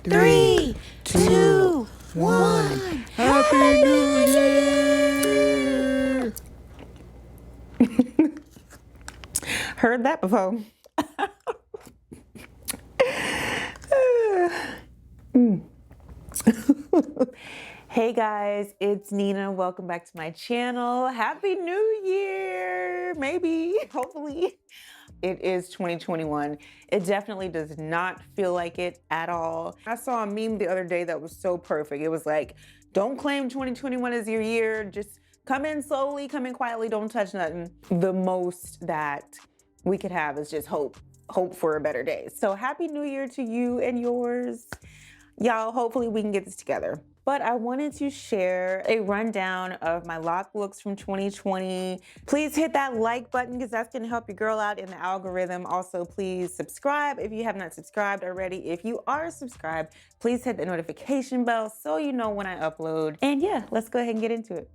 3, 2, 1. Happy New Year! Heard that before. Hey guys, it's Nina. Welcome back to my channel. Happy New Year! Maybe, hopefully. It is 2021. It definitely does not feel like it at all. I saw a meme the other day that was so perfect. It was like, don't claim 2021 as your year. Just come in slowly, come in quietly, don't touch nothing. The most that we could have is just hope for a better day. So happy New Year to you and yours. Y'all, hopefully we can get this together. But I wanted to share a rundown of my lock looks from 2020. Please hit that like button because that's gonna help your girl out in the algorithm. Also, please subscribe if you have not subscribed already. If you are subscribed, please hit the notification bell so you know when I upload. And yeah, let's go ahead and get into it.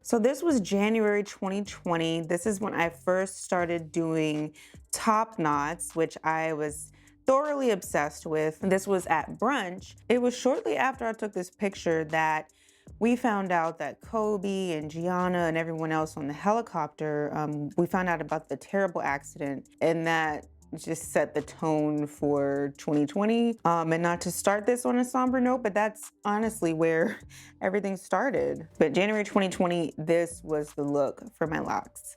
So this was January 2020. This is when I first started doing top knots, which I was thoroughly obsessed with. This was at brunch. It was shortly after I took this picture that we found out that Kobe and Gianna and everyone else on the helicopter, we found out about the terrible accident, and that just set the tone for 2020. And not to start this on a somber note, but that's honestly where everything started. But January 2020, this was the look for my locks.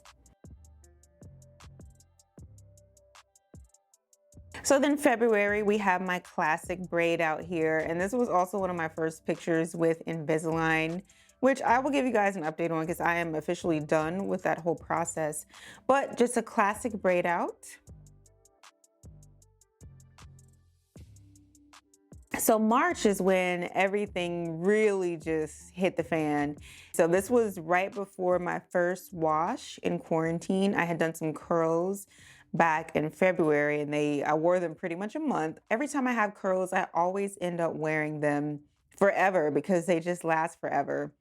So then February, we have my classic braid out here. And this was also one of my first pictures with Invisalign, which I will give you guys an update on because I am officially done with that whole process. But just a classic braid out. So March is when everything really just hit the fan. So this was right before my first wash in quarantine. I had done some curls back in February and I wore them pretty much a month. Every time I have curls, I always end up wearing them forever because they just last forever.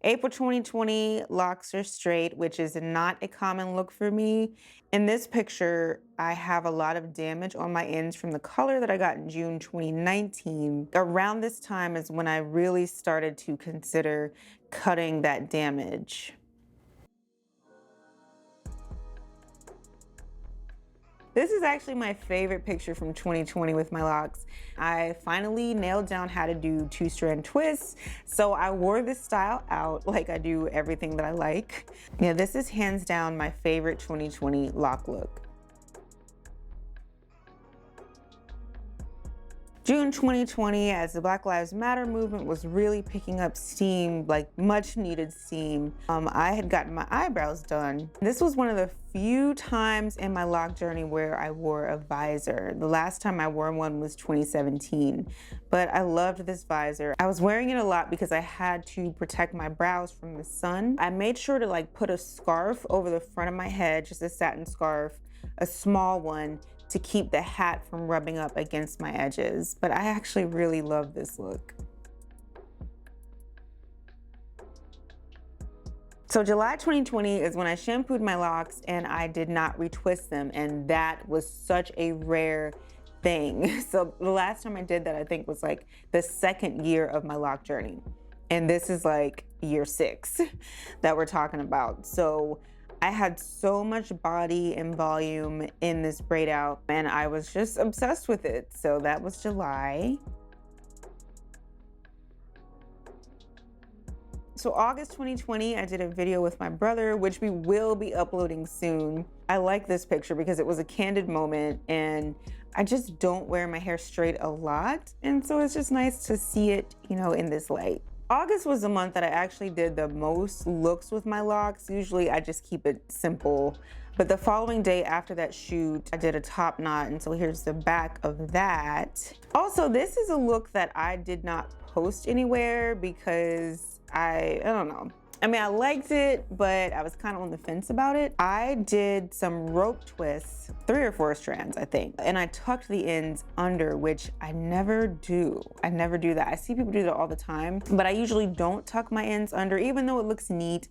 April 2020, locks are straight, which is not a common look for me. In this picture, I have a lot of damage on my ends from the color that I got in June 2019. Around this time is when I really started to consider cutting that damage. This is actually my favorite picture from 2020 with my locks. I finally nailed down how to do two-strand twists, so I wore this style out like I do everything that I like. Yeah, this is hands down my favorite 2020 lock look. June 2020, as the Black Lives Matter movement was really picking up steam, like much needed steam, I had gotten my eyebrows done. This was one of the few times in my lock journey where I wore a visor. The last time I wore one was 2017, but I loved this visor. I was wearing it a lot because I had to protect my brows from the sun. I made sure to like put a scarf over the front of my head, just a satin scarf, a small one, to keep the hat from rubbing up against my edges. But I actually really love this look. So July 2020 is when I shampooed my locks and I did not retwist them, and that was such a rare thing. So the last time I did that, I think, was like the second year of my lock journey. And this is like year 6 that we're talking about. So I had so much body and volume in this braid out and I was just obsessed with it. So that was July. So August 2020, I did a video with my brother, which we will be uploading soon. I like this picture because it was a candid moment and I just don't wear my hair straight a lot. And so it's just nice to see it, you know, in this light. August was the month that I actually did the most looks with my locks. Usually I just keep it simple, but the following day after that shoot, I did a top knot, and so here's the back of that. Also, this is a look that I did not post anywhere because I don't know. I mean, I liked it, but I was kind of on the fence about it. I did some rope twists, 3 or 4 strands, I think. And I tucked the ends under, which I never do. I never do that. I see people do that all the time, but I usually don't tuck my ends under, even though it looks neat.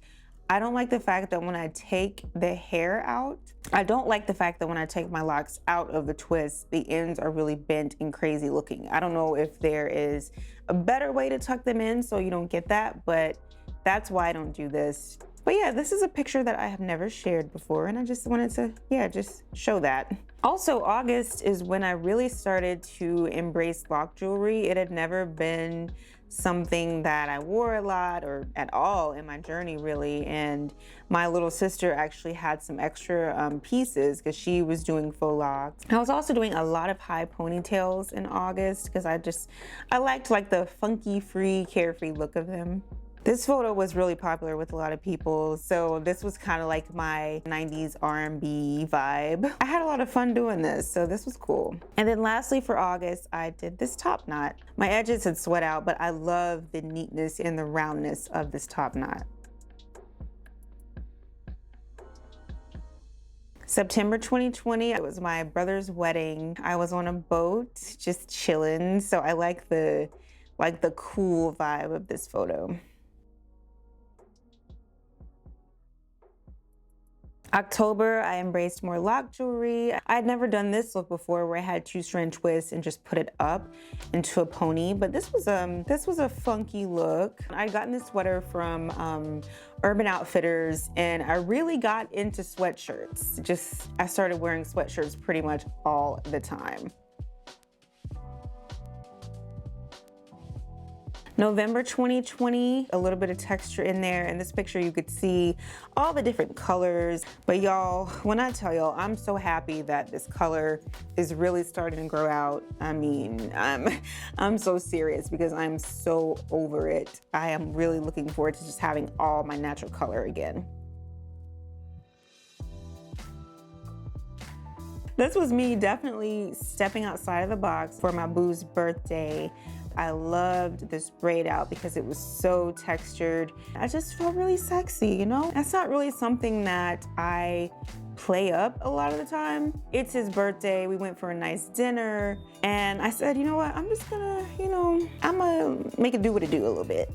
I don't like the fact that when I take the hair out, I don't like the fact that when I take my locks out of the twist, the ends are really bent and crazy looking. I don't know if there is a better way to tuck them in so you don't get that, but that's why I don't do this. But yeah, this is a picture that I have never shared before, and I just wanted to, yeah, just show that. Also, August is when I really started to embrace lock jewelry. It had never been something that I wore a lot or at all in my journey, really. And my little sister actually had some extra pieces because she was doing faux locks. I was also doing a lot of high ponytails in August because I liked like the funky, free, carefree look of them. This photo was really popular with a lot of people, so this was kind of like my 90s R&B vibe. I had a lot of fun doing this, so this was cool. And then lastly for August, I did this top knot. My edges had sweat out, but I love the neatness and the roundness of this top knot. September 2020, it was my brother's wedding. I was on a boat, just chilling, so I like the cool vibe of this photo. October, I embraced more lock jewelry. I'd never done this look before where I had two-strand twists and just put it up into a pony, but this was a funky look. I'd gotten this sweater from Urban Outfitters, and I really got into sweatshirts. I started wearing sweatshirts pretty much all the time. November 2020, a little bit of texture in there. In this picture, you could see all the different colors. But y'all, when I tell y'all, I'm so happy that this color is really starting to grow out. I mean, I'm so serious because I'm so over it. I am really looking forward to just having all my natural color again. This was me definitely stepping outside of the box for my boo's birthday. I loved this braid out because it was so textured. I just felt really sexy, you know? That's not really something that I play up a lot of the time. It's his birthday, we went for a nice dinner, and I said, you know what, I'm just gonna, I'm gonna make it do what it do a little bit.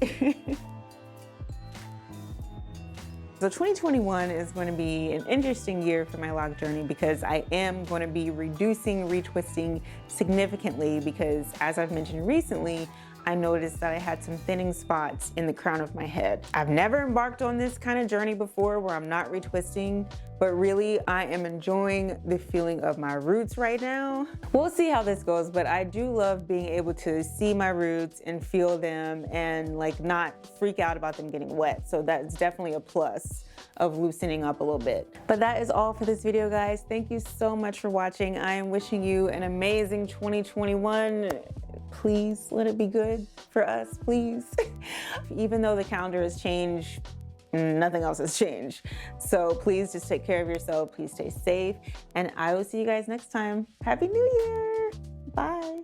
So 2021 is going to be an interesting year for my lock journey because I am going to be reducing retwisting significantly because, as I've mentioned recently, I noticed that I had some thinning spots in the crown of my head. I've never embarked on this kind of journey before where I'm not retwisting, but really I am enjoying the feeling of my roots right now. We'll see how this goes, but I do love being able to see my roots and feel them and like not freak out about them getting wet. So that's definitely a plus of loosening up a little bit. But that is all for this video, guys. Thank you so much for watching. I am wishing you an amazing 2021. Please let it be good for us, please. Even though the calendar has changed, nothing else has changed. So please just take care of yourself. Please stay safe. And I will see you guys next time. Happy New Year. Bye.